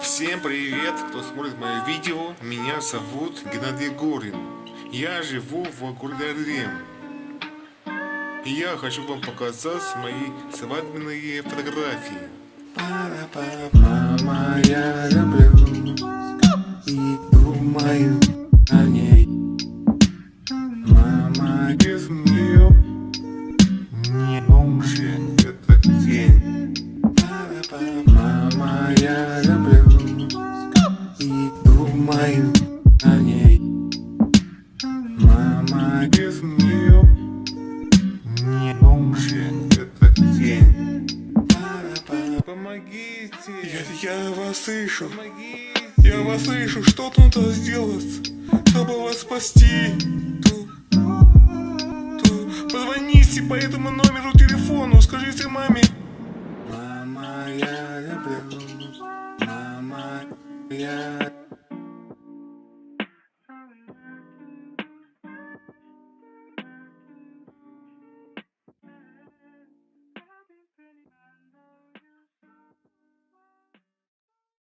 Всем привет, кто смотрит мое видео. Меня зовут Геннадий Горин. Я живу в городе Орле. И я хочу вам показать мои свадебные фотографии. Мама, я люблю и думаю о ней. Мама, без нее не нужен этот день. Мама, я люблю и думаю о ней. Мама, без нее не нужен этот день. Помогите! Я вас слышу. Помогите! Я вас слышу. Что нужно сделать, чтобы вас спасти? Позвоните по этому номеру телефону. Скажите маме. Мама, я люблю. Мама, я